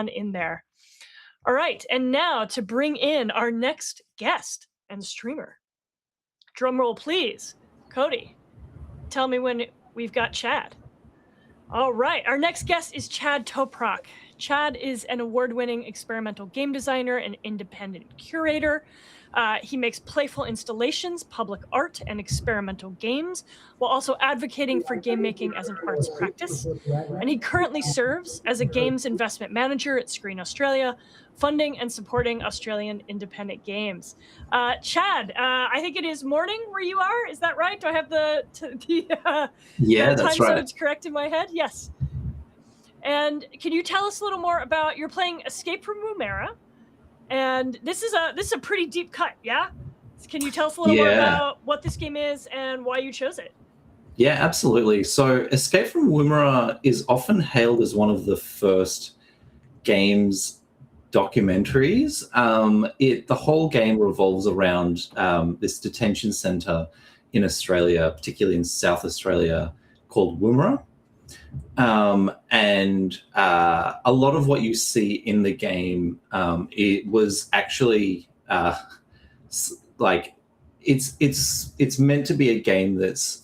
in there. All right, and now to bring in our next guest and streamer. Drum roll, please. Cody, tell me when we've got Chad. All right, our next guest is Chad Toprak. Chad is an award-winning experimental game designer and independent curator. He makes playful installations, public art, and experimental games, while also advocating for game making as an arts practice. And he currently serves as a games investment manager at Screen Australia, funding and supporting Australian independent games. Chad, I think it is morning where you are. Is that right? Do I have the yeah, time that's right. zones correct in my head? Yes. And can you tell us a little more about, you're playing Escape from Woomera, and this is a pretty deep cut, yeah? Can you tell us a little more about what this game is and why you chose it? Yeah, absolutely. So Escape from Woomera is often hailed as one of the first games documentaries. The whole game revolves around this detention centre in Australia, particularly in South Australia, called Woomera. And a lot of what you see in the game, it was actually like it's meant to be a game that's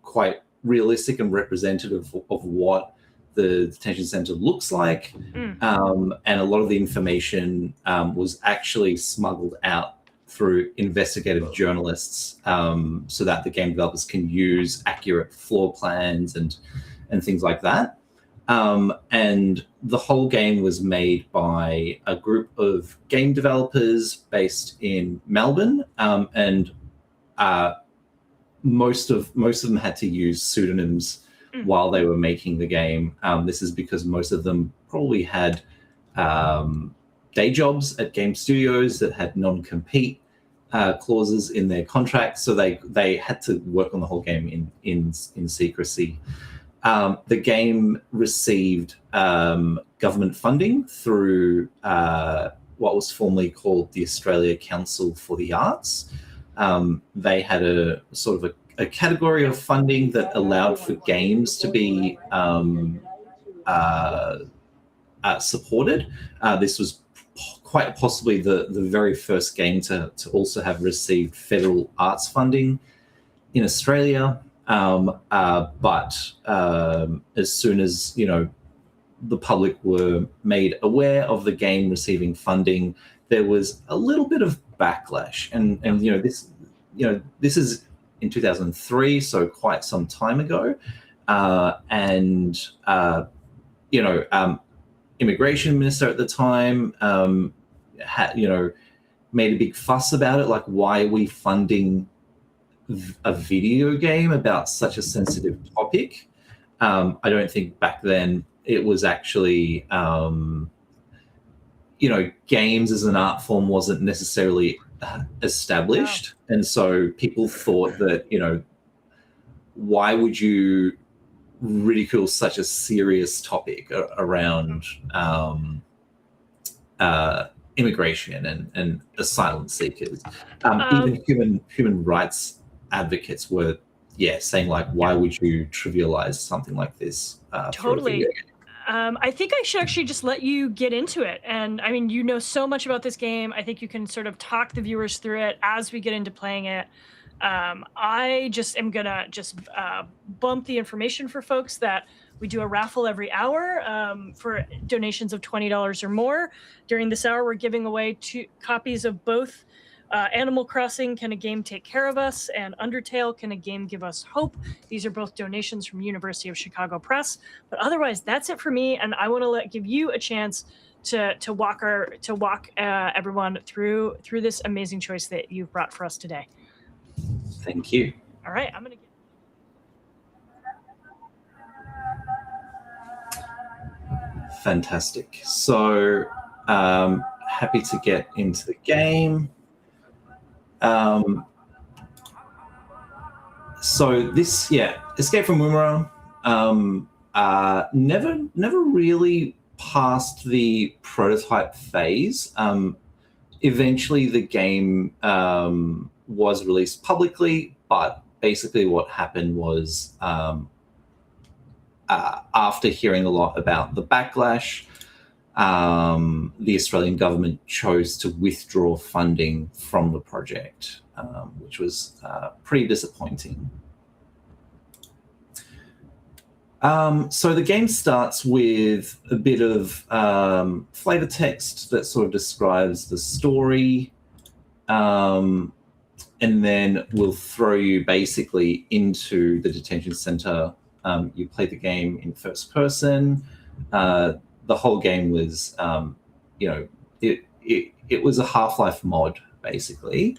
quite realistic and representative of what the detention center looks like. And a lot of the information was actually smuggled out through investigative journalists so that the game developers can use accurate floor plans and things like that. And the whole game was made by a group of game developers based in Melbourne, and most of them had to use pseudonyms while they were making the game. This is because most of them probably had day jobs at game studios that had non-compete clauses in their contracts, so they had to work on the whole game in secrecy. The game received government funding through what was formerly called the Australia Council for the Arts. They had a sort of a category of funding that allowed for games to be supported. This was quite possibly the very first game to also have received federal arts funding in Australia. But as soon as the public were made aware of the game receiving funding, there was a little bit of backlash, and this is in 2003, so quite some time ago, immigration minister at the time had made a big fuss about it, like, why are we funding a video game about such a sensitive topic? I don't think back then it was actually, games as an art form wasn't necessarily established. Wow. And so people thought that, why would you ridicule such a serious topic around immigration and asylum seekers? Even human rights advocates were saying, like, why would you trivialize something like this? Totally. I think I should actually just let you get into it. And I mean, you know so much about this game. I think you can sort of talk the viewers through it as we get into playing it. I just am gonna bump the information for folks that we do a raffle every hour for donations of $20 or more. During this hour, we're giving away 2 copies of both Animal Crossing, Can a Game Take Care of Us, and Undertale, Can a Game Give Us Hope. These are both donations from University of Chicago Press. But otherwise, that's it for me, and I want to give you a chance to walk everyone through this amazing choice that you've brought for us today. Thank you. All right, I'm going to Fantastic. So happy to get into the game. So this, Escape from Woomera, never really passed the prototype phase. Eventually the game was released publicly, but basically what happened was after hearing a lot about the backlash, the Australian government chose to withdraw funding from the project, which was pretty disappointing. So the game starts with a bit of flavor text that sort of describes the story, and then we'll throw you basically into the detention center. You play the game in first person. The whole game was, it was a Half-Life mod, basically.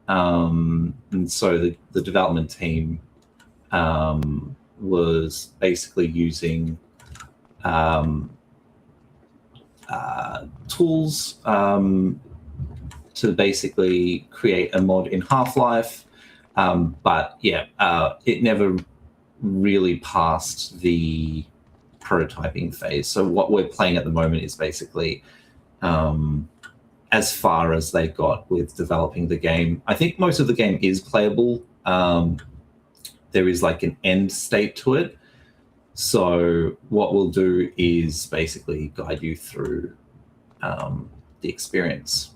And so the development team was basically using tools to basically create a mod in Half-Life. But yeah, it never really passed the prototyping phase. So what we're playing at the moment is basically as far as they got with developing the game. I think most of the game is playable. There is like an end state to it. So what we'll do is basically guide you through the experience.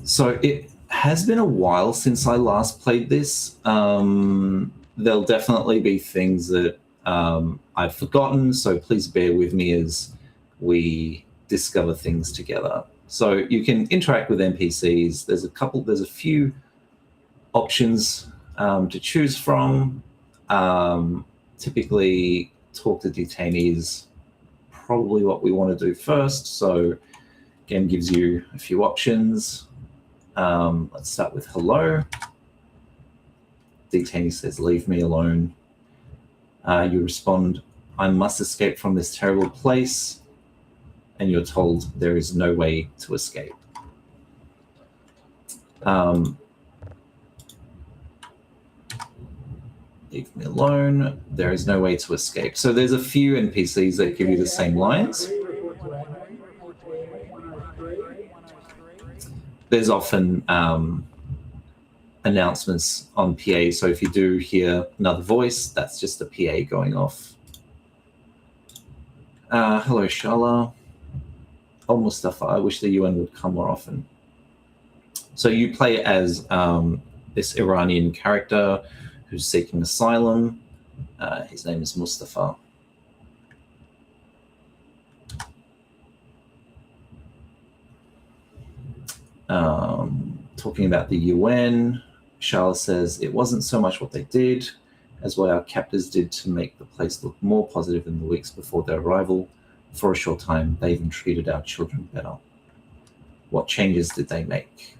So it has been a while since I last played this. There'll definitely be things that I've forgotten, so please bear with me as we discover things together. So you can interact with NPCs. There's a few options to choose from. Typically, talk to detainees, probably what we want to do first. So game gives you a few options. Let's start with hello. Detainee says, leave me alone. You respond, I must escape from this terrible place. And you're told there is no way to escape. Leave me alone. There is no way to escape. So there's a few NPCs that give you the same lines. There's often announcements on PA. So if you do hear another voice, that's just a PA going off. Hello, Shala. Oh, Mustafa, I wish the UN would come more often. So you play as this Iranian character who's seeking asylum. His name is Mustafa. Talking about the UN, Charles says, it wasn't so much what they did as what our captors did to make the place look more positive in the weeks before their arrival. For a short time, they even treated our children better. What changes did they make?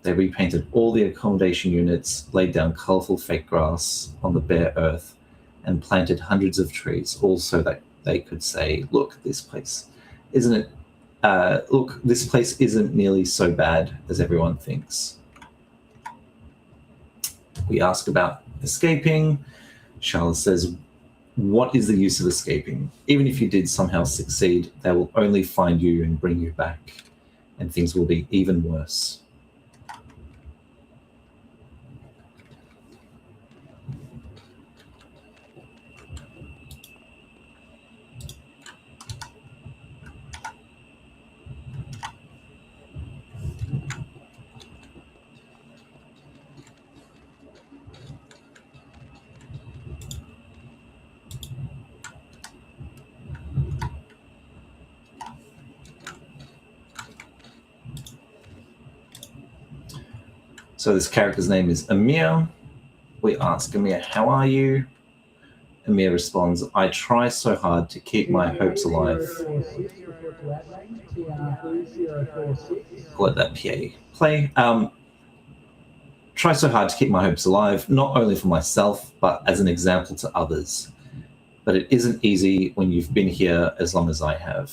They repainted all the accommodation units, laid down colourful fake grass on the bare earth, and planted hundreds of trees, all so that they could say, look, this place isn't nearly so bad as everyone thinks. We ask about escaping. Charles says, what is the use of escaping? Even if you did somehow succeed, they will only find you and bring you back, and things will be even worse. So this character's name is Amir. We ask Amir, how are you? Amir responds, I try so hard to keep my hopes alive. Let that PA play. Try so hard to keep my hopes alive, not only for myself, but as an example to others. But it isn't easy when you've been here as long as I have.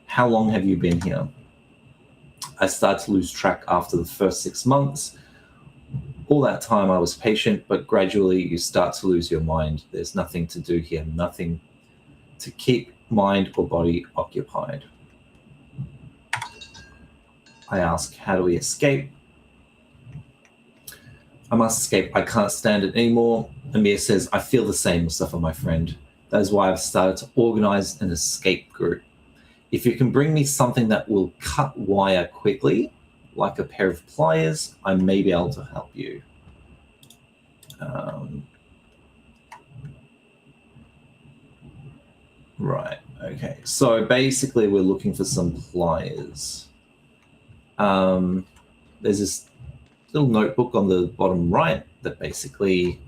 How long have you been here? I started to lose track after the first 6 months. All that time I was patient, but gradually you start to lose your mind. There's nothing to do here, nothing to keep mind or body occupied. I ask, how do we escape? I must escape. I can't stand it anymore. Amir says, I feel the same, Mustafa, my friend. That is why I've started to organize an escape group. If you can bring me something that will cut wire quickly, like a pair of pliers, I may be able to help you. Right, okay. So basically we're looking for some pliers. There's this little notebook on the bottom right that basically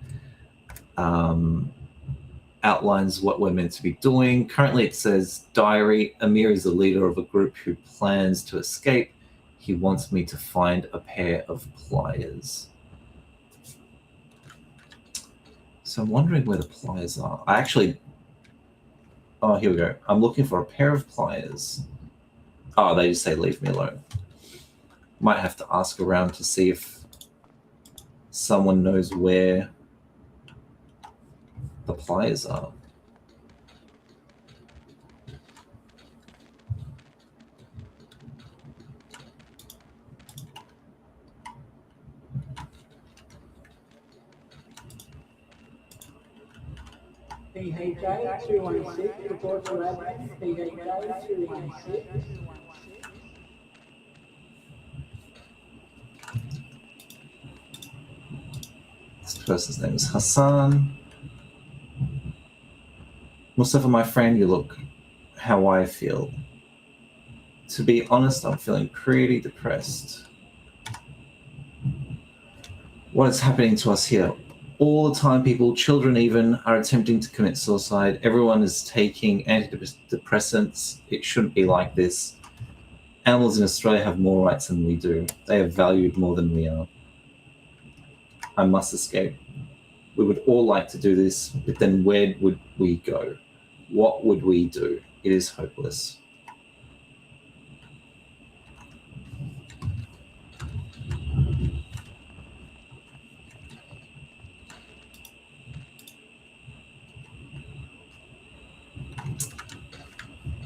outlines what we're meant to be doing. Currently it says, diary, Amir is the leader of a group who plans to escape. He wants me to find a pair of pliers. So I'm wondering where the pliers are. Oh, here we go. I'm looking for a pair of pliers. Oh, they just say leave me alone. Might have to ask around to see if someone knows where the pliers are. PHA 216, report to admin. PHA 216. This person's name is Hassan. Mustafa, my friend, you look how I feel. To be honest, I'm feeling pretty depressed. What is happening to us here? All the time, people, children even, are attempting to commit suicide. Everyone is taking antidepressants. It shouldn't be like this. Animals in Australia have more rights than we do. They are valued more than we are. I must escape. We would all like to do this, but then where would we go? What would we do? It is hopeless.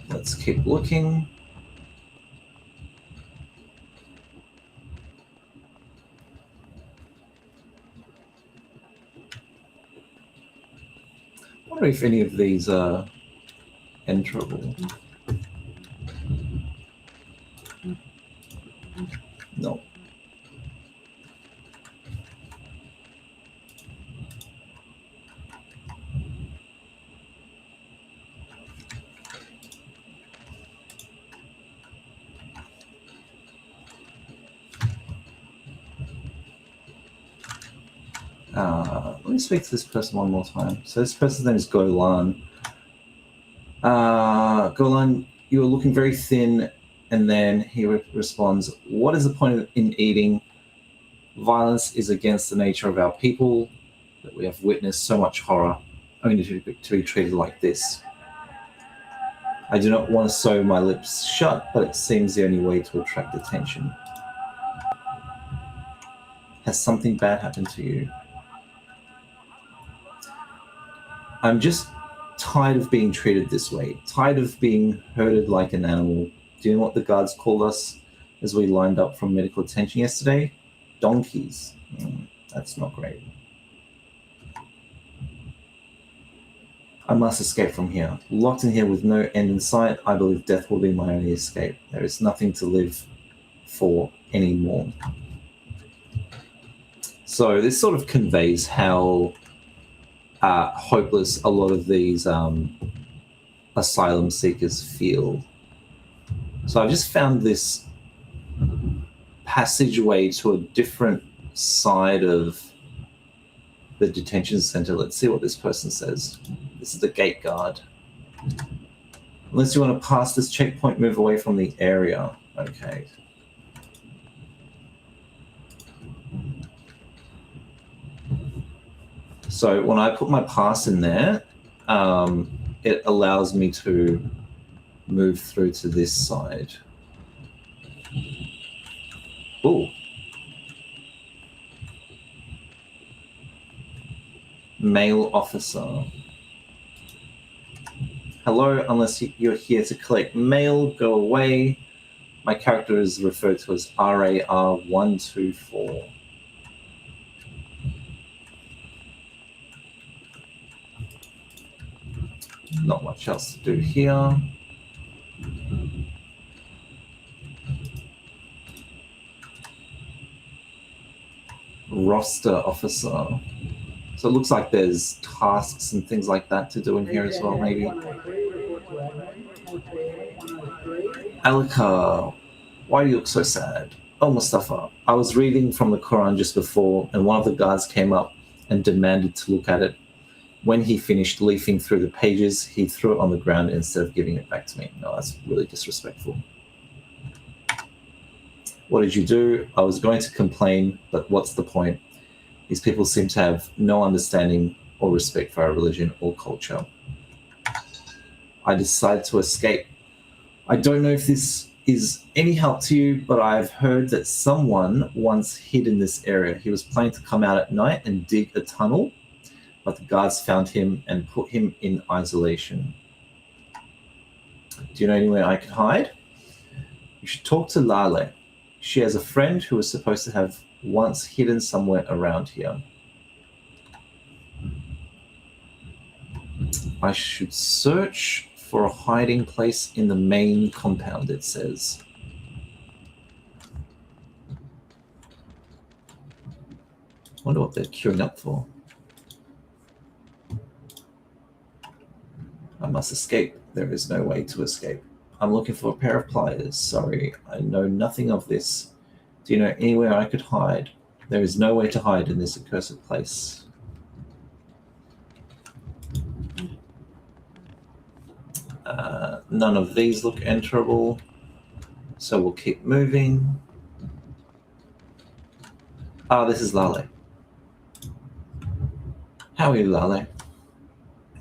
Let's keep looking. I wonder if any of these are enterable. No. Let me speak to this person one more time. So this person's name is Golan. Golan, you are looking very thin, and then he responds, what is the point in eating? Violence is against the nature of our people, that we have witnessed so much horror, only to be treated like this. I do not want to sew my lips shut, but it seems the only way to attract attention. Has something bad happened to you? I'm just tired of being treated this way, tired of being herded like an animal. Do you know what the guards called us as we lined up from medical attention yesterday? Donkeys. That's not great. I must escape from here. Locked in here with no end in sight, I believe death will be my only escape. There is nothing to live for anymore. So this sort of conveys how hopeless a lot of these asylum seekers feel. So I've just found this passageway to a different side of the detention center. Let's see what this person says. This is the gate guard. Unless you want to pass this checkpoint, move away from the area. Okay. So when I put my pass in there, it allows me to move through to this side. Ooh. Male officer. Hello, unless you're here to collect mail, go away. My character is referred to as RAR124. Not much else to do here. Roster officer. So it looks like there's tasks and things like that to do in here as well, maybe. Alika, why do you look so sad? Oh, Mustafa, I was reading from the Quran just before, and one of the guards came up and demanded to look at it. When he finished leafing through the pages, he threw it on the ground instead of giving it back to me. No, that's really disrespectful. What did you do? I was going to complain, but what's the point? These people seem to have no understanding or respect for our religion or culture. I decided to escape. I don't know if this is any help to you, but I've heard that someone once hid in this area. He was planning to come out at night and dig a tunnel, but the guards found him and put him in isolation. Do you know anywhere I could hide? You should talk to Lale. She has a friend who was supposed to have once hidden somewhere around here. I should search for a hiding place in the main compound, it says. Wonder what they're queuing up for. I must escape. There is no way to escape. I'm looking for a pair of pliers. Sorry, I know nothing of this. Do you know anywhere I could hide? There is no way to hide in this accursed place. None of these look enterable, so we'll keep moving. Ah, this is Lale. How are you, Lale?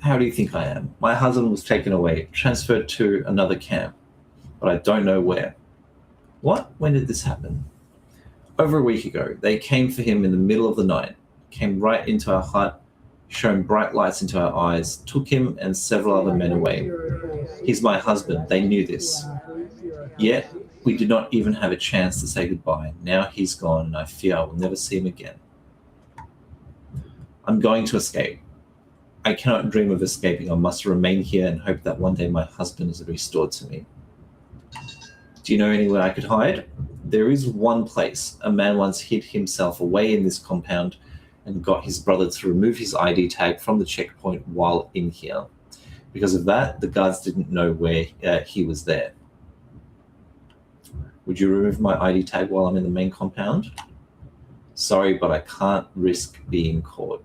How do you think I am? My husband was taken away, transferred to another camp, but I don't know where. What? When did this happen? Over a week ago, they came for him in the middle of the night, came right into our hut, shone bright lights into our eyes, took him and several other men away. He's my husband. They knew this. Yet, we did not even have a chance to say goodbye. Now he's gone, and I fear I will never see him again. I'm going to escape. I cannot dream of escaping. I must remain here and hope that one day my husband is restored to me. Do you know anywhere I could hide? There is one place. A man once hid himself away in this compound and got his brother to remove his ID tag from the checkpoint while in here. Because of that, the guards didn't know where he was there. Would you remove my ID tag while I'm in the main compound? Sorry, but I can't risk being caught.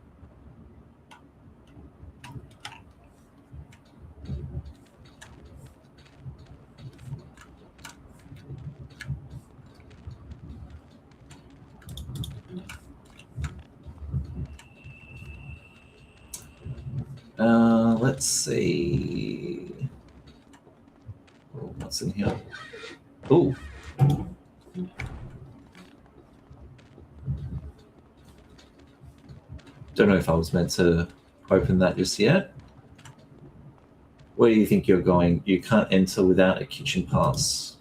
Let's see. Oh, what's in here? Oh. Don't know if I was meant to open that just yet. Where do you think you're going? You can't enter without a kitchen pass.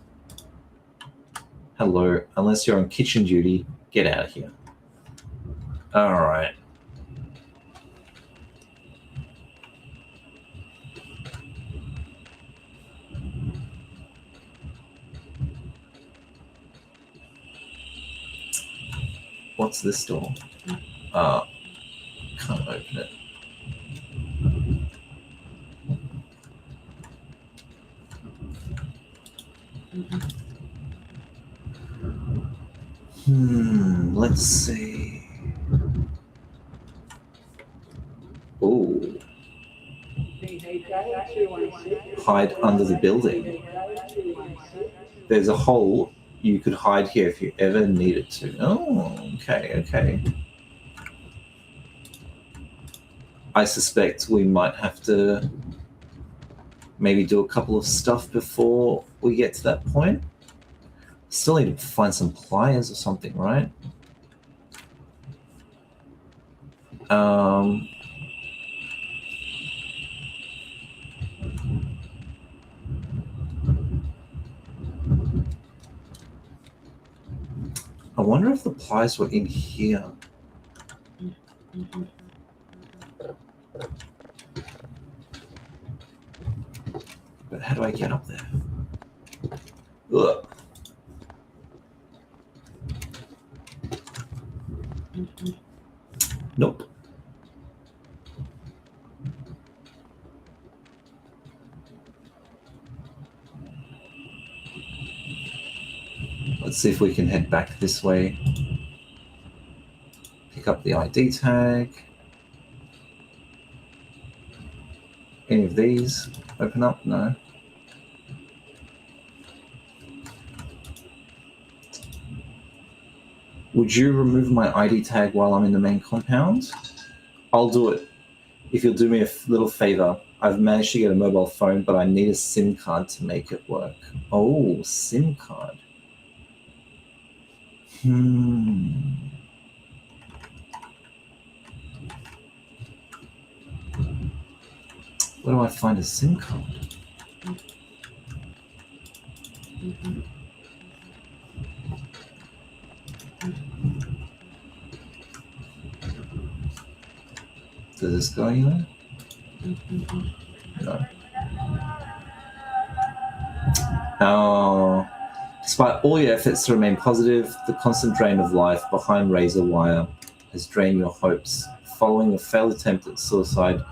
Hello. Unless you're on kitchen duty, get out of here. All right. What's this door? Can't open it. Let's see. Oh. Hide under the building. There's a hole. You could hide here if you ever needed to. Oh, okay. I suspect we might have to maybe do a couple of stuff before we get to that point. Still need to find some pliers or something, right? I wonder if the pliers were in here. How do I get up there? Ugh. Nope. Let's see if we can head back this way. Pick up the ID tag. Any of these open up? No. Would you remove my ID tag while I'm in the main compound? I'll do it. If you'll do me a little favor. I've managed to get a mobile phone, but I need a SIM card to make it work. Oh, SIM card. Where do I find a SIM card? Does this go anywhere? No. Oh. Despite all your efforts to remain positive, the constant drain of life behind razor wire has drained your hopes. Following a failed attempt at suicide,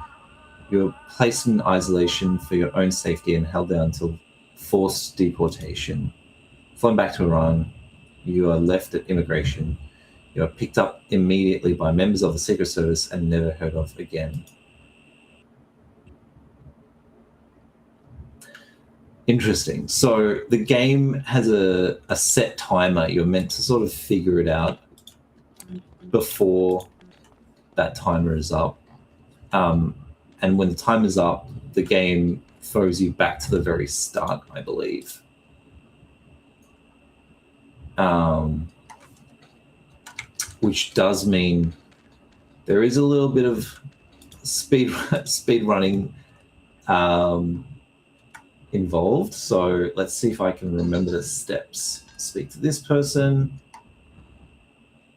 you were placed in isolation for your own safety and held there until forced deportation. Flown back to Iran, you are left at immigration. You are picked up immediately by members of the Secret Service and never heard of again. Interesting. So the game has a set timer. You're meant to sort of figure it out before that timer is up. And when the timer's up, the game throws you back to the very start, I believe. Which does mean there is a little bit of speed running involved. So let's see if I can remember the steps. Speak to this person.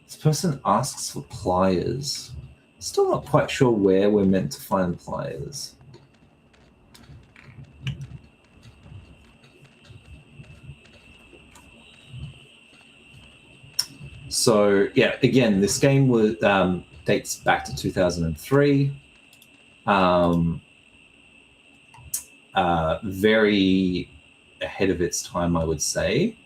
This person asks for pliers. Still not quite sure where we're meant to find pliers. So yeah, again, this game was dates back to 2003. Very ahead of its time, I would say.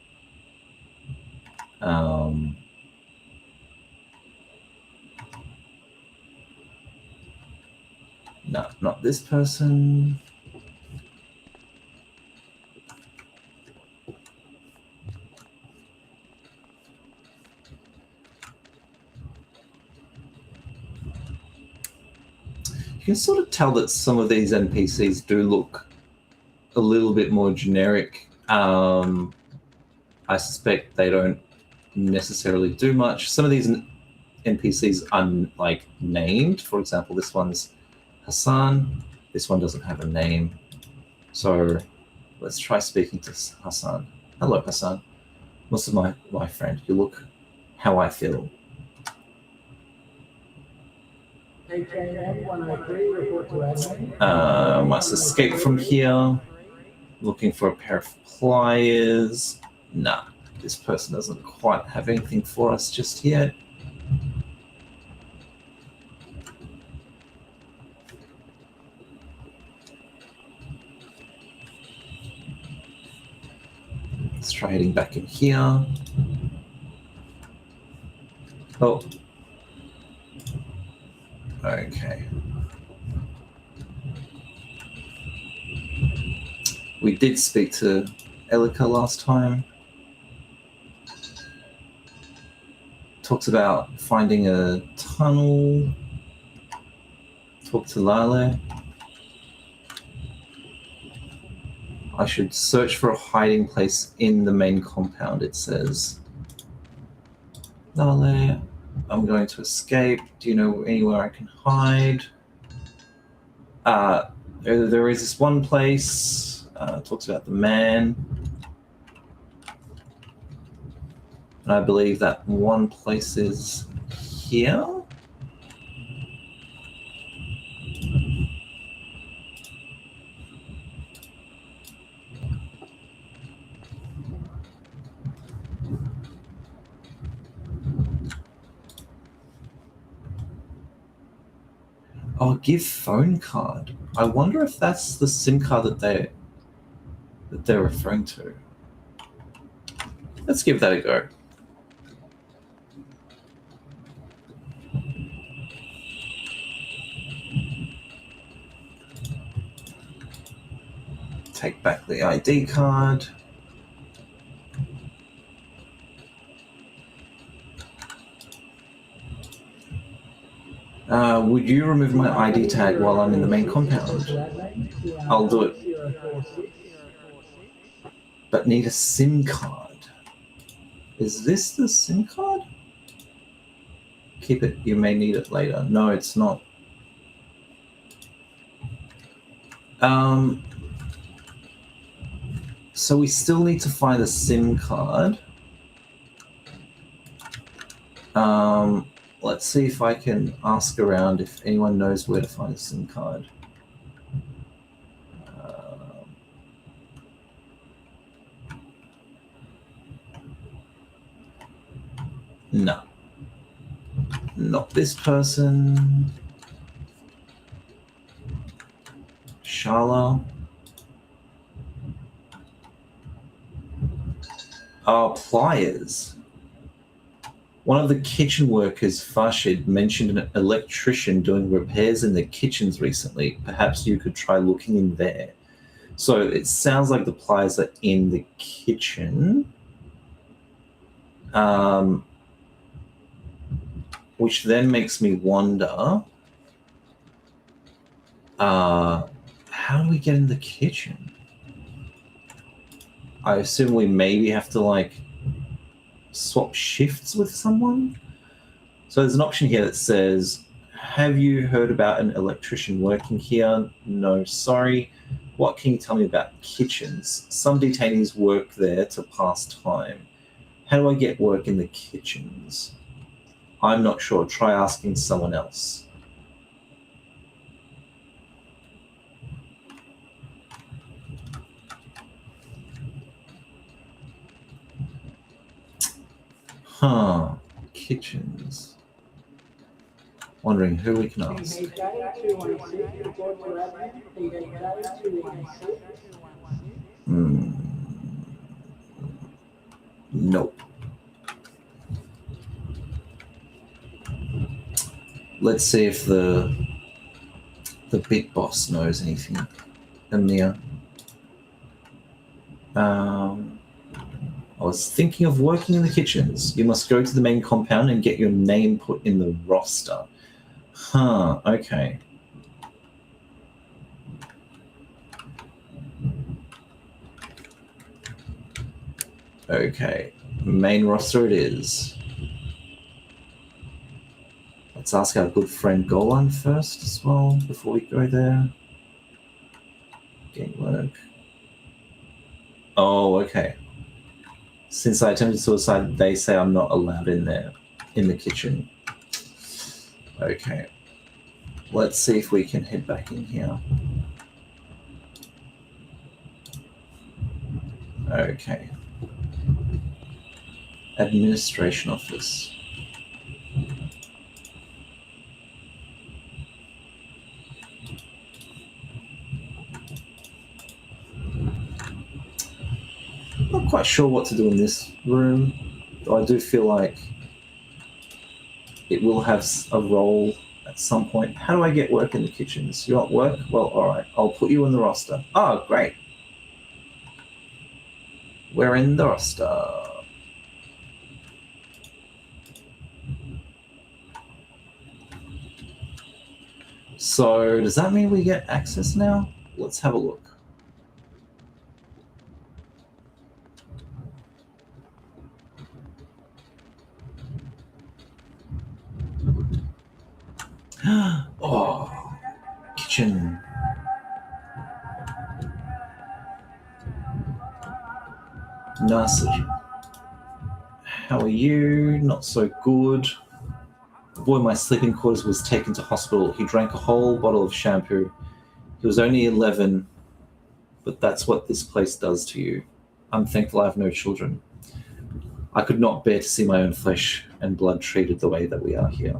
No, not this person. You can sort of tell that some of these NPCs do look a little bit more generic. I suspect they don't necessarily do much. Some of these NPCs are like named. For example, this one's Hassan. This one doesn't have a name. So let's try speaking to Hassan. Hello, Hassan. What's my friend? You look how I feel. Must escape from here. Looking for a pair of pliers. Nah, this person doesn't quite have anything for us just yet. Let's try heading back in here. Oh. Okay. We did speak to Elika last time. Talked about finding a tunnel. Talked to Lale. I should search for a hiding place in the main compound, it says. Lale, I'm going to escape. Do you know anywhere I can hide? There is this one place. Talks about the man. And I believe that one place is here. Oh, give phone card. I wonder if that's the SIM card that they're referring to. Let's give that a go. Take back the ID card. Would you remove my ID tag while I'm in the main compound? I'll do it. But need a SIM card. Is this the SIM card? Keep it, you may need it later. No, it's not. So we still need to find a SIM card. Let's see if I can ask around if anyone knows where to find a SIM card. No. Not this person. Shala. Pliers. One of the kitchen workers, Farshid, mentioned an electrician doing repairs in the kitchens recently. Perhaps you could try looking in there. So it sounds like the pliers are in the kitchen. Which then makes me wonder, how do we get in the kitchen? I assume we maybe have to like swap shifts with someone. So there's an option here that says, have you heard about an electrician working here? No, sorry. What can you tell me about kitchens? Some detainees work there to pass time. How do I get work in the kitchens? I'm not sure. Try asking someone else. Kitchens. Wondering who we can ask. Nope. Let's see if the big boss knows anything. Amir. I was thinking of working in the kitchens. You must go to the main compound and get your name put in the roster. Okay. Okay, main roster it is. Let's ask our good friend Golan first as well, before we go there. Game work. Oh, okay. Since I attempted suicide, they say I'm not allowed in there, in the kitchen. Okay. Let's see if we can head back in here. Okay. Administration office. Not quite sure what to do in this room, though I do feel like it will have a role at some point. How do I get work in the kitchens? You want work? Well, all right. I'll put you in the roster. Oh, great. We're in the roster. So does that mean we get access now? Let's have a look. Oh, kitchen. Nurse. How are you? Not so good. The boy in my sleeping quarters was taken to hospital. He drank a whole bottle of shampoo. He was only 11, but that's what this place does to you. I'm thankful I have no children. I could not bear to see my own flesh and blood treated the way that we are here.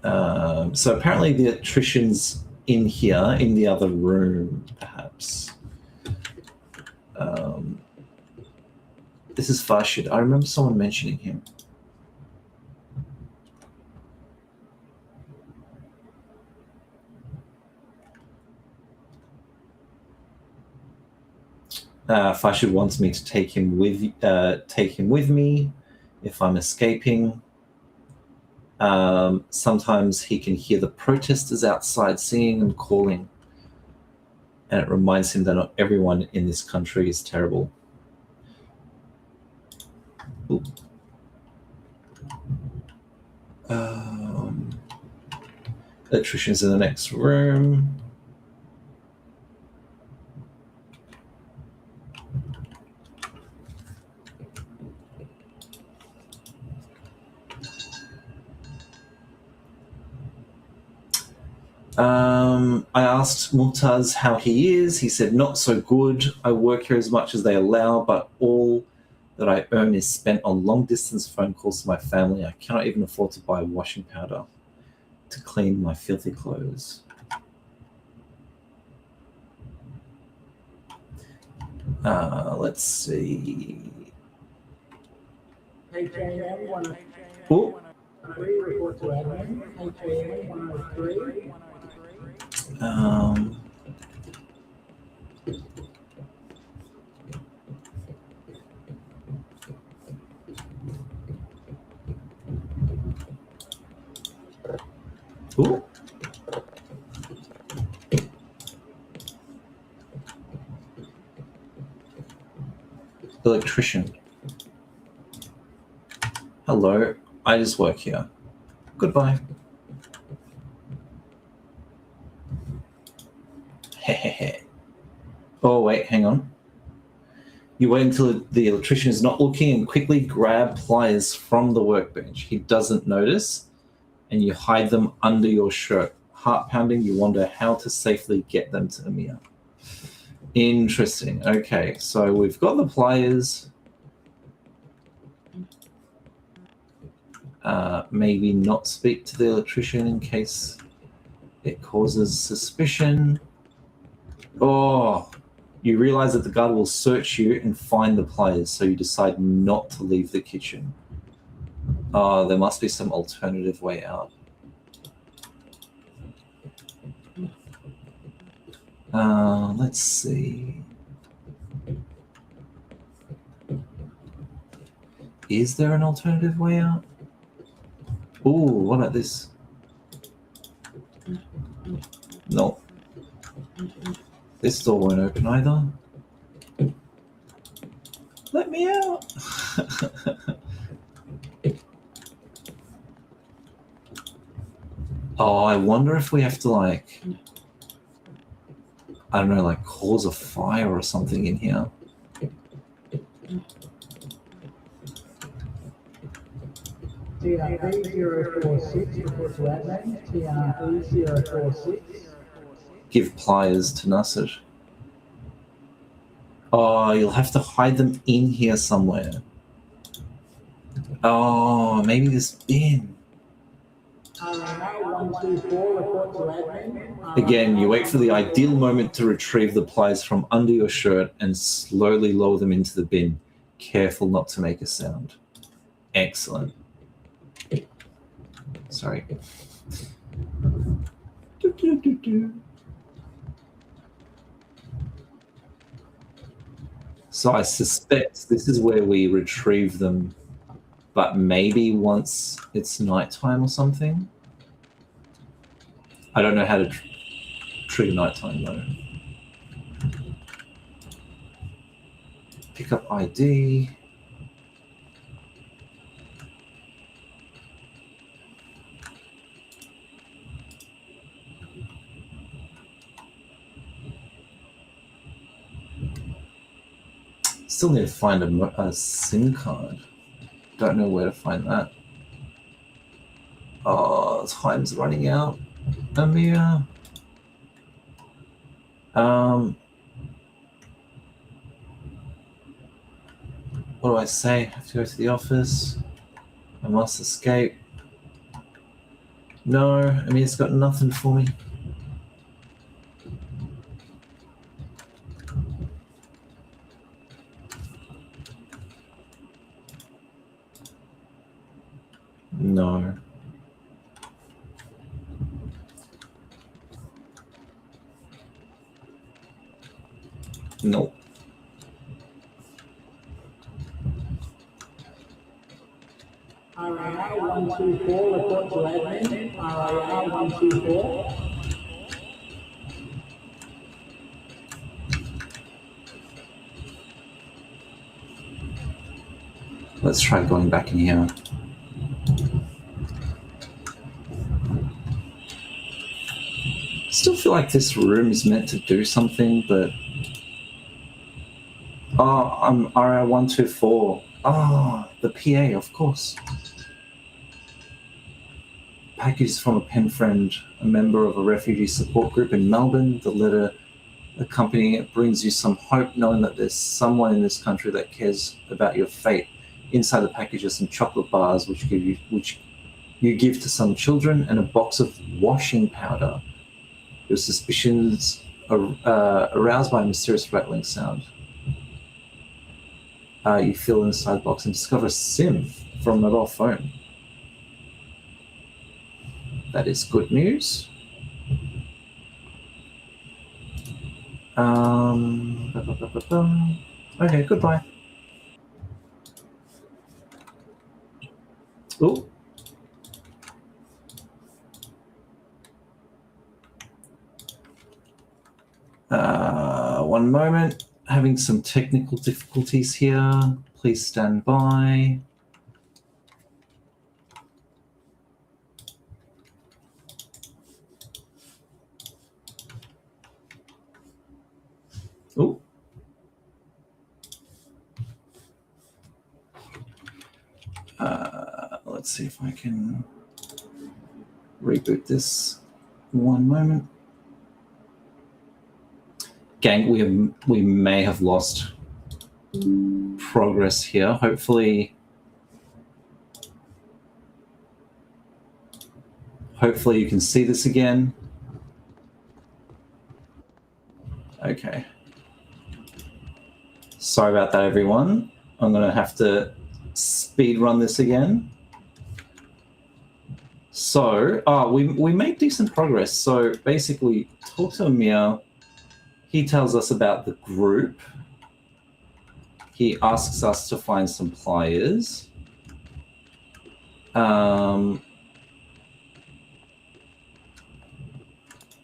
So apparently the electrician's in here, in the other room, perhaps. This is Farshid. I remember someone mentioning him. Farshid wants me to take him with me if I'm escaping. Sometimes he can hear the protesters outside singing and calling, and it reminds him that not everyone in this country is terrible. Electrician's in the next room. I asked Mumtaz how he is. He said, not so good. I work here as much as they allow, but all that I earn is spent on long-distance phone calls to my family. I cannot even afford to buy washing powder to clean my filthy clothes. Let's see. HAM 103. Oh. Report to admin. HAM 103. Ooh. Electrician. Hello, I just work here. Goodbye. Hehehe. Oh, wait, hang on. You wait until the electrician is not looking and quickly grab pliers from the workbench. He doesn't notice, and you hide them under your shirt. Heart pounding, you wonder how to safely get them to Amir. Interesting. Okay, so we've got the pliers. Maybe not speak to the electrician in case it causes suspicion. Oh, you realize that the guard will search you and find the pliers, so you decide not to leave the kitchen. Oh, there must be some alternative way out. Let's see. Is there an alternative way out? Ooh, what about this? No. This door won't open either. Let me out. Oh, I wonder if we have to, like, I don't know, like cause a fire or something in here. TRE 046, report to admin. TRE 046. Give pliers to Nasser. Oh, you'll have to hide them in here somewhere. Oh, maybe this bin. 124, report to admin. Again, you wait for the ideal moment to retrieve the pliers from under your shirt and slowly lower them into the bin. Careful not to make a sound. Excellent. Sorry. So I suspect this is where we retrieve them, but maybe once it's nighttime or something. I don't know how to trigger nighttime though. Pick up ID. Still need to find a SIM card. Don't know where to find that. Oh, time's running out. Amir. What do I say? I have to go to the office. I must escape. No, I mean, it's got nothing for me. No. Nope. RIR 124, report to admin. RIR 124. Let's try going back in here. Still feel like this room is meant to do something, but... Oh, I'm RR124. Oh, the PA, of course. Package from a pen friend, a member of a refugee support group in Melbourne. The letter accompanying it brings you some hope, knowing that there's someone in this country that cares about your fate. Inside the package are some chocolate bars which you give to some children, and a box of washing powder. Your suspicions are aroused by a mysterious rattling sound. You feel inside the box and discover a SIM from a mobile phone. That is good news. Okay, goodbye. Oh. One moment. Having some technical difficulties here. Please stand by. Oh. Let's see if I can reboot this. One moment. Gang, we may have lost progress here. Hopefully you can see this again. Okay. Sorry about that, everyone. I'm going to have to speed run this again. So, we made decent progress. So basically, talk to Amir. He tells us about the group. He asks us to find some pliers.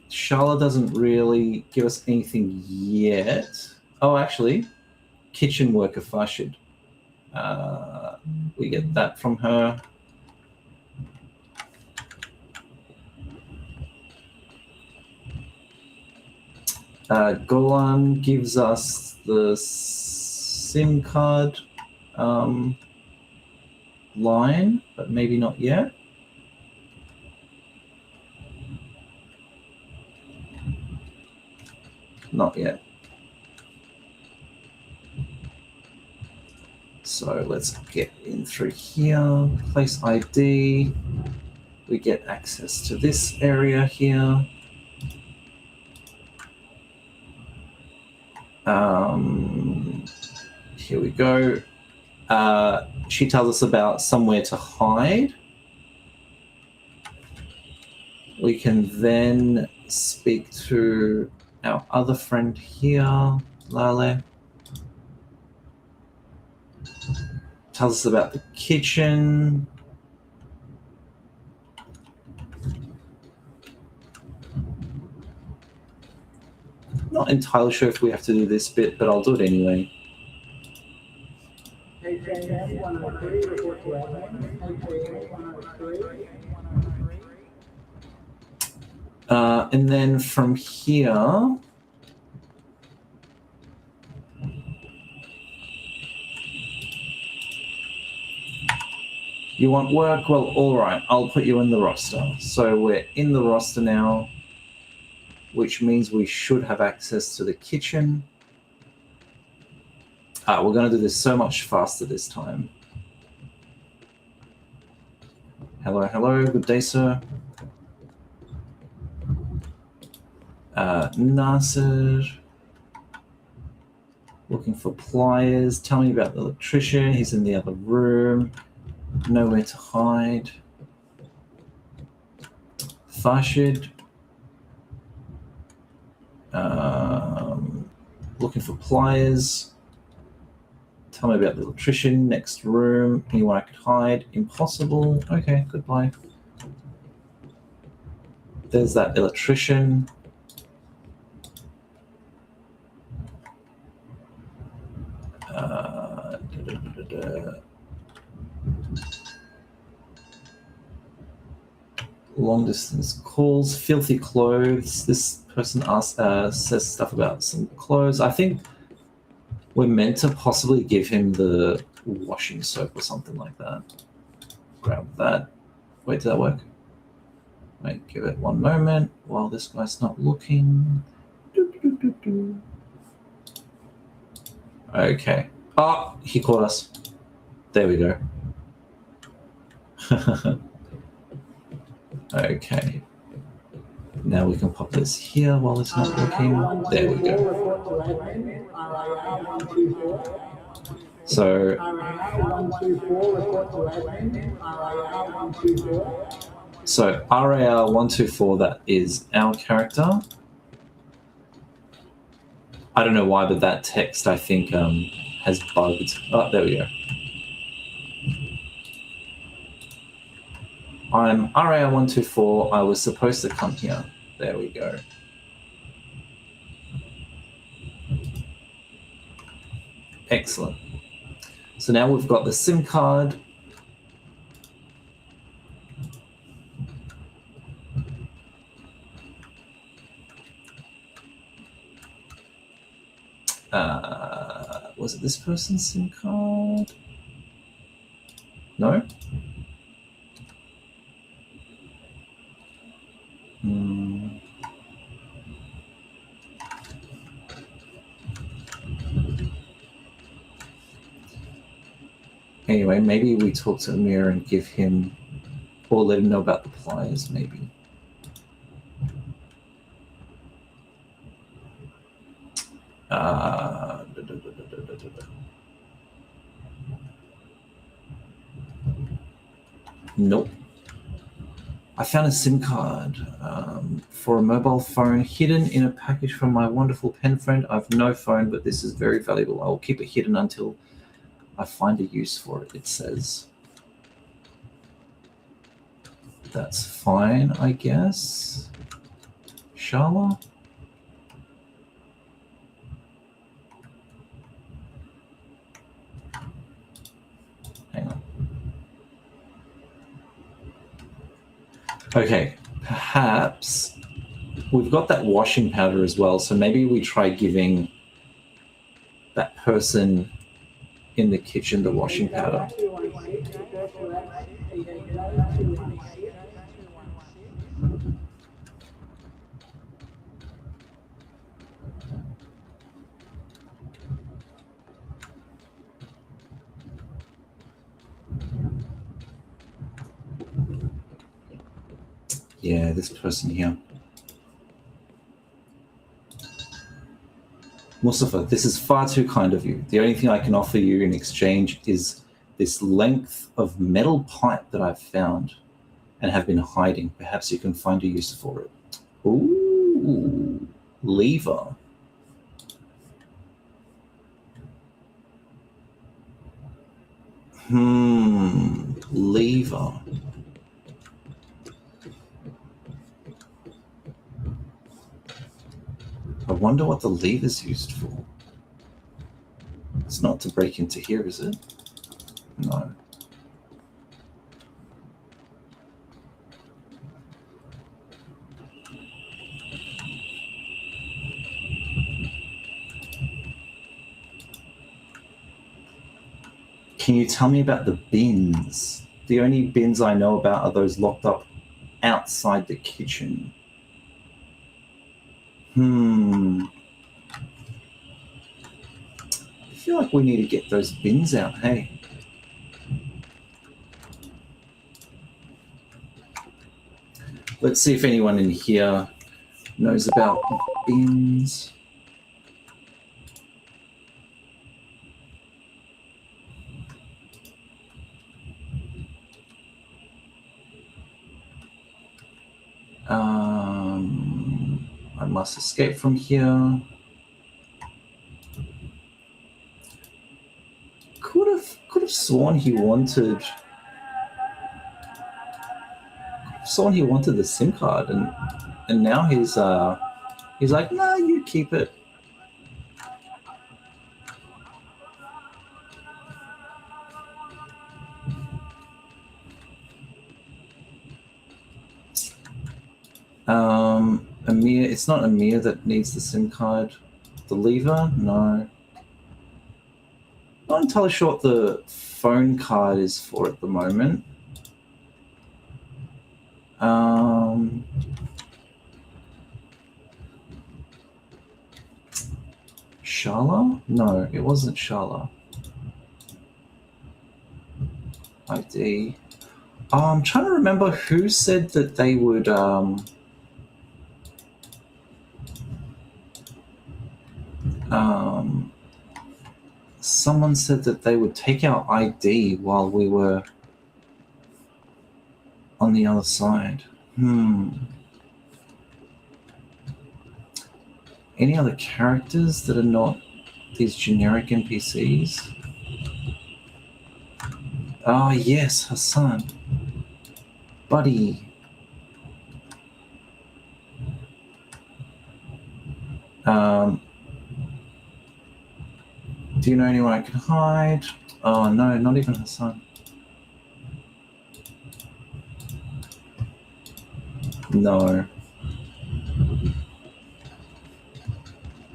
Charlotte doesn't really give us anything yet. Oh, actually, kitchen worker Farshid. We get that from her. Golan gives us the SIM card line, but maybe not yet. Not yet. So let's get in through here. Place ID. We get access to this area here. Here we go. She tells us about somewhere to hide. We can then speak to our other friend here, Lale. Tells us about the kitchen. Not entirely sure if we have to do this bit, but I'll do it anyway. HAM 103, report to admin. HAM 103. And then from here, you want work? Well, all right, I'll put you in the roster. So we're in the roster now, which means we should have access to the kitchen. We're going to do this so much faster this time. Hello, hello, good day, sir. Nasser. Looking for pliers. Tell me about the electrician. He's in the other room. Nowhere to hide. Farshid. Looking for pliers. Tell me about the electrician. Next room. Anywhere I could hide. Impossible. Okay, goodbye. There's that electrician. Long distance calls, filthy clothes. This person says stuff about some clothes. I think we're meant to possibly give him the washing soap or something like that. Grab that. Wait, did that work? Wait, give it one moment while this guy's not looking. Okay. Oh, he caught us. There we go. Okay. Now we can pop this here while it's not looking. There we go. So, RAR124, that is our character. I don't know why, but that text, I think, has bugged. Oh, there we go. I'm RAR124. I was supposed to come here. There we go. Excellent. So now we've got the SIM card. Was it this person's SIM card? No? Anyway, maybe we talk to Amir and give him, or let him know about the pliers, maybe. Nope. I found a SIM card for a mobile phone hidden in a package from my wonderful pen friend. I have no phone, but this is very valuable. I will keep it hidden until I find a use for it, it says. That's fine, I guess. Shala? Hang on. Okay, perhaps we've got that washing powder as well, so maybe we try giving that person in the kitchen the washing powder. Yeah, this person here. Mustafa, this is far too kind of you. The only thing I can offer you in exchange is this length of metal pipe that I've found and have been hiding. Perhaps you can find a use for it. Ooh, lever. Lever. I wonder what the lever's used for. It's not to break into here, is it? No. Can you tell me about the bins? The only bins I know about are those locked up outside the kitchen. I feel like we need to get those bins out, hey? Let's see if anyone in here knows about bins. I must escape from here. Could have sworn he wanted. Sworn he wanted the SIM card, and now he's like, no, you keep it. Amir, it's not Amir that needs the SIM card. The lever, no. Not entirely sure what the phone card is for at the moment. Shala? No, it wasn't Shala. ID. I'm trying to remember who said that they would someone said that they would take our ID while we were on the other side. Any other characters that are not these generic NPCs? Oh, yes, Hassan. Buddy. Do you know anyone I can hide? Oh, no, not even Hassan. No.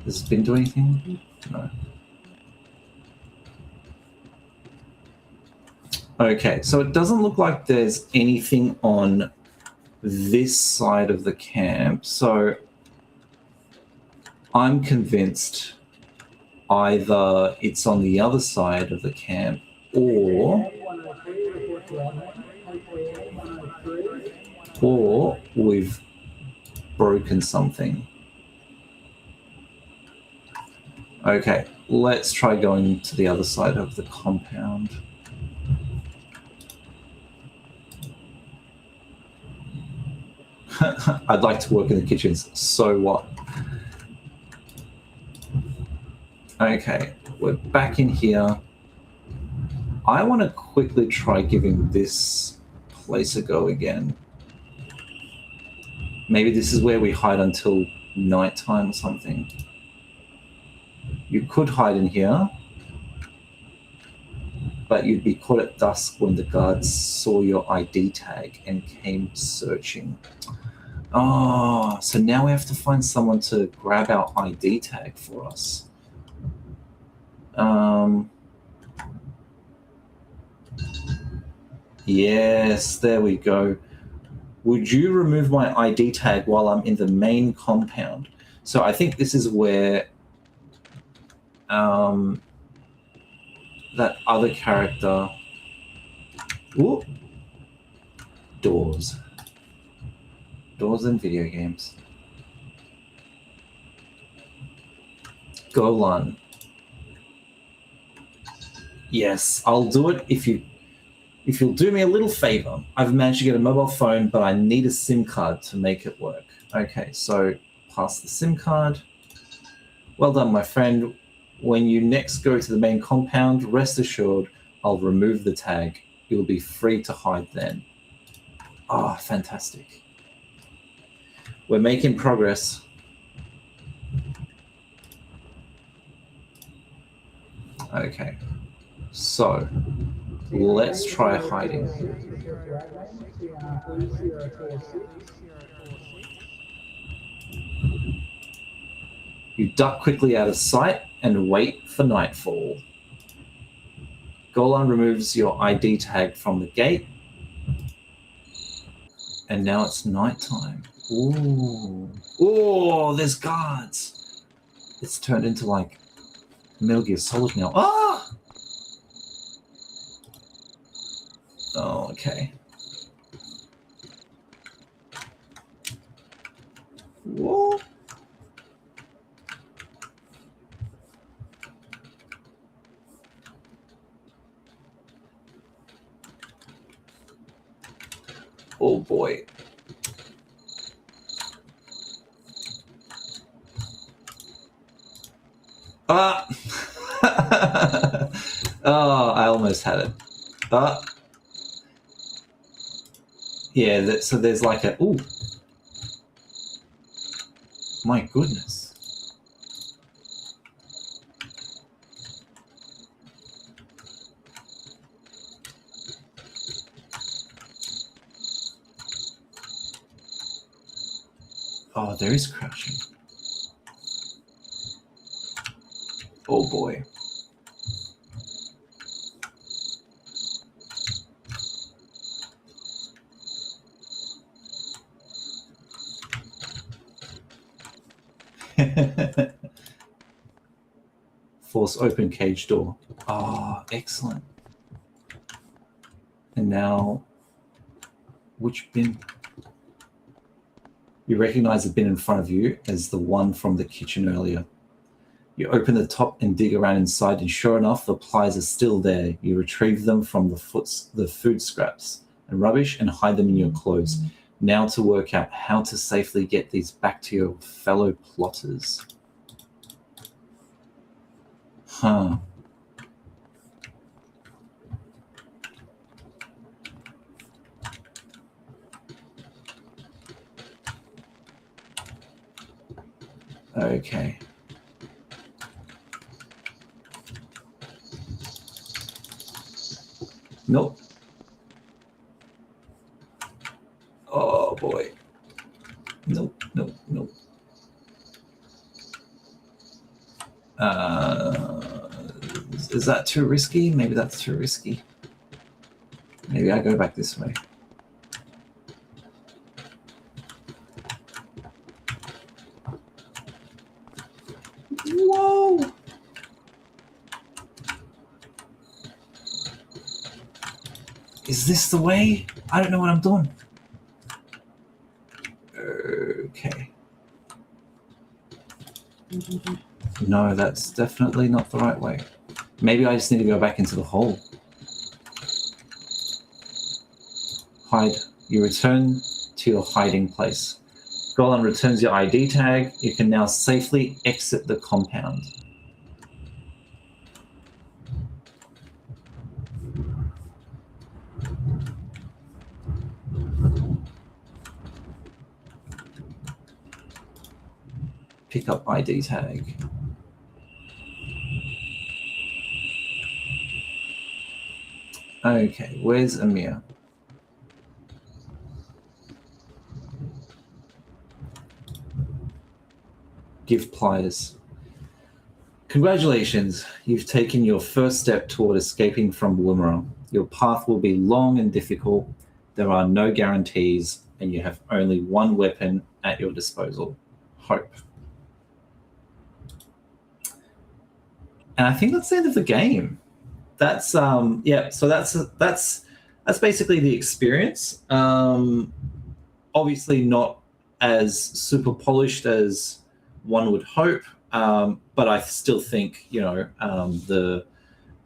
Has it been doing anything? No. Okay, so it doesn't look like there's anything on this side of the camp, so I'm convinced either it's on the other side of the camp or we've broken something. Okay, let's try going to the other side of the compound. I'd like to work in the kitchens, so what? Okay, we're back in here. I want to quickly try giving this place a go again. Maybe this is where we hide until nighttime or something. You could hide in here, but you'd be caught at dusk when the guards saw your ID tag and came searching. Oh, so now we have to find someone to grab our ID tag for us. Yes, there we go. Would you remove my ID tag while I'm in the main compound? So I think this is where that other character. Ooh. Doors in video games. Golan. Yes, I'll do it if you'll do me a little favor. I've managed to get a mobile phone, but I need a SIM card to make it work. Okay, so pass the SIM card. Well done, my friend. When you next go to the main compound, rest assured I'll remove the tag. You'll be free to hide then. Ah, fantastic. We're making progress. Okay, so let's try hiding. You duck quickly out of sight and wait for nightfall. Golan removes your ID tag from the gate. And now it's nighttime. Ooh. Oh, there's guards. It's turned into like Metal Gear Solid now. Ah! Oh, okay. Whoa. Oh boy. Ah! Oh, I almost had it. Yeah, so there's like a... Ooh. My goodness. Oh, there is crouching. Oh boy. Force open cage door. Oh, excellent. And now, which bin? You recognize the bin in front of you as the one from the kitchen earlier. You open the top and dig around inside, and sure enough, the pliers are still there. You retrieve them from the food scraps and rubbish and hide them in your clothes. Now to work out how to safely get these back to your fellow plotters. Huh. Okay. Nope. Oh boy. Nope. Is that too risky? Maybe that's too risky. Maybe I go back this way. Whoa! Is this the way? I don't know what I'm doing. Okay. No, that's definitely not the right way. Maybe I just need to go back into the hole. Hide. You return to your hiding place. Golan returns your ID tag. You can now safely exit the compound. Pick up ID tag. Okay, where's Amir? Give pliers. Congratulations, you've taken your first step toward escaping from Woomera. Your path will be long and difficult. There are no guarantees, and you have only one weapon at your disposal: hope. And I think that's the end of the game. That's yeah. So that's basically the experience. Obviously, not as super polished as one would hope, but I still think the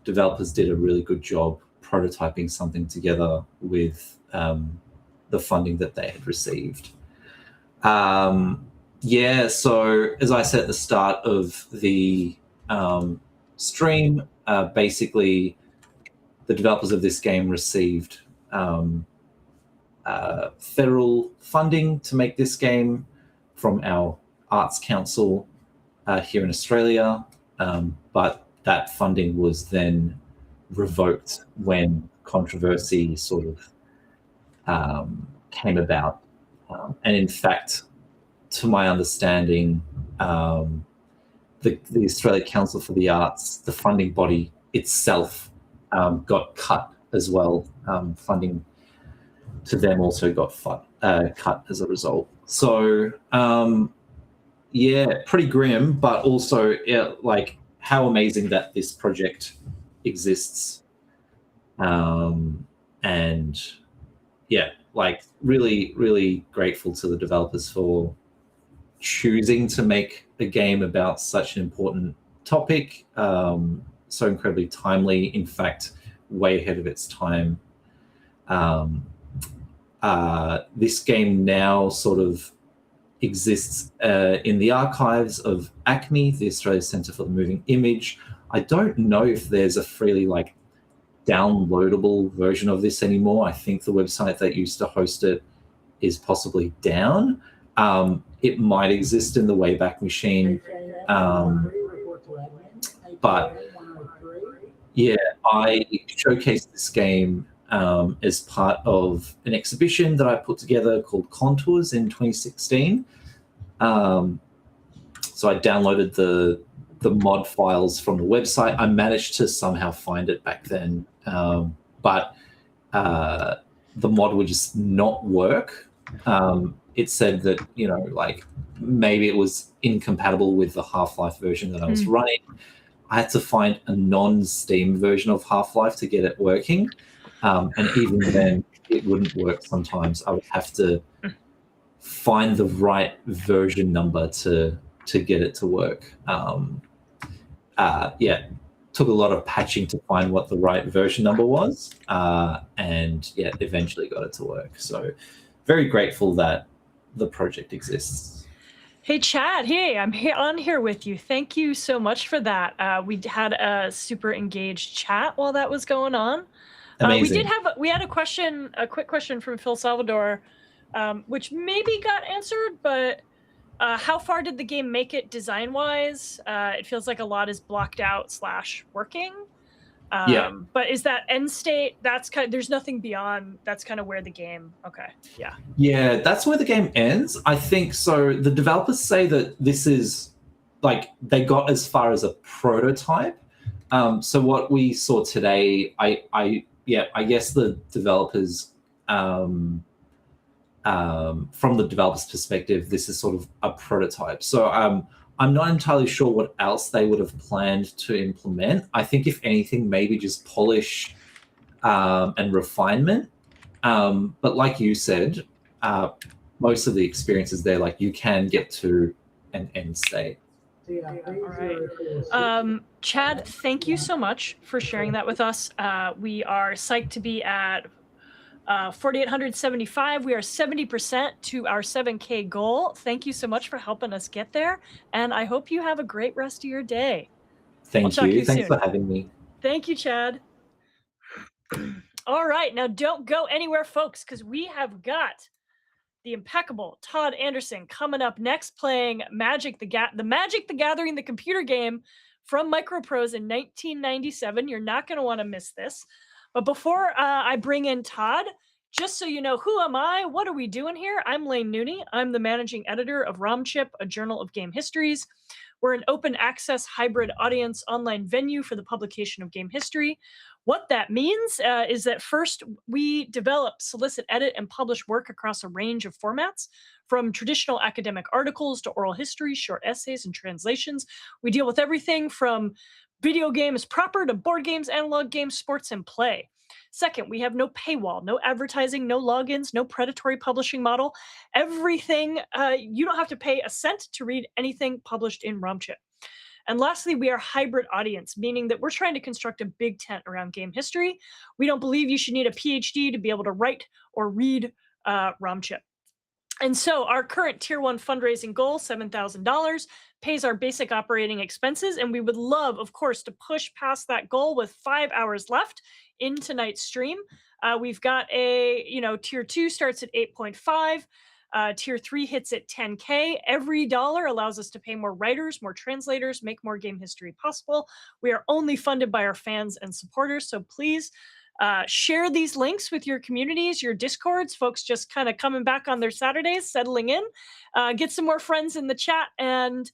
developers did a really good job prototyping something together with the funding that they had received. Yeah. So as I said at the start of the stream, basically the developers of this game received federal funding to make this game from our Arts Council here in Australia, but that funding was then revoked when controversy sort of came about. And in fact, to my understanding, the Australia Council for the Arts, the funding body itself, got cut as well. Funding to them also got cut as a result. So yeah, pretty grim, but also like how amazing that this project exists. And yeah, like really, really grateful to the developers for choosing to make a game about such an important topic, so incredibly timely, in fact, way ahead of its time. this game now sort of exists in the archives of ACME, the Australia Centre for the Moving Image. I don't know if there's a freely downloadable version of this anymore. I think the website that used to host it is possibly down. It might exist in the Wayback Machine. But yeah, I showcased this game as part of an exhibition that I put together called Contours in 2016. So I downloaded the mod files from the website. I managed to somehow find it back then, but the mod would just not work. It said that, maybe it was incompatible with the Half-Life version that I was running. I had to find a non-Steam version of Half-Life to get it working. And even then, it wouldn't work sometimes. I would have to find the right version number to get it to work. Took a lot of patching to find what the right version number was. And eventually got it to work. So very grateful that the project exists. Hey, Chad. Hey, I'm here with you. Thank you so much for that. We had a super engaged chat while that was going on. Amazing. We had a quick question from Phil Salvador, which maybe got answered, but how far did the game make it design-wise? It feels like a lot is blocked out / working. But is that end state? That's there's nothing beyond. That's kind of where the game. Okay. Yeah. Yeah, that's where the game ends. I think so. The developers say that this is they got as far as a prototype. So what we saw today, I guess the developers, from the developers' perspective, this is sort of a prototype. So I'm not entirely sure what else they would have planned to implement. I think if anything, maybe just polish and refinement. But like you said, most of the experiences there, you can get to an end state. All right. Chad, thank you so much for sharing that with us. We are psyched to be at 4,875. We are 70% to our 7K goal. Thank you so much for helping us get there. And I hope you have a great rest of your day. Thank you. Thanks for having me. Thank you, Chad. All right. Now, don't go anywhere, folks, because we have got the impeccable Todd Anderson coming up next, playing Magic the Gathering, the computer game from Microprose in 1997. You're not going to want to miss this. But before I bring in Todd, just so you know, who am I? What are we doing here? I'm Lane Nooney. I'm the managing editor of ROMchip, a journal of game histories. We're an open access hybrid audience online venue for the publication of game history. What that means is that first, we develop, solicit, edit, and publish work across a range of formats, from traditional academic articles to oral history, short essays, and translations. We deal with everything from video games proper to board games, analog games, sports, and play. Second, we have no paywall, no advertising, no logins, no predatory publishing model. Everything, you don't have to pay a cent to read anything published in ROMchip. And lastly, we are a hybrid audience, meaning that we're trying to construct a big tent around game history. We don't believe you should need a PhD to be able to write or read ROMchip. And so our current Tier 1 fundraising goal, $7,000, pays our basic operating expenses. And we would love, of course, to push past that goal with 5 hours left in tonight's stream. We've got Tier 2 starts at 8.5. Tier 3 hits at 10K. Every dollar allows us to pay more writers, more translators, make more game history possible. We are only funded by our fans and supporters. So please share these links with your communities, your Discords, folks just kind of coming back on their Saturdays, settling in. Get some more friends in the chat, and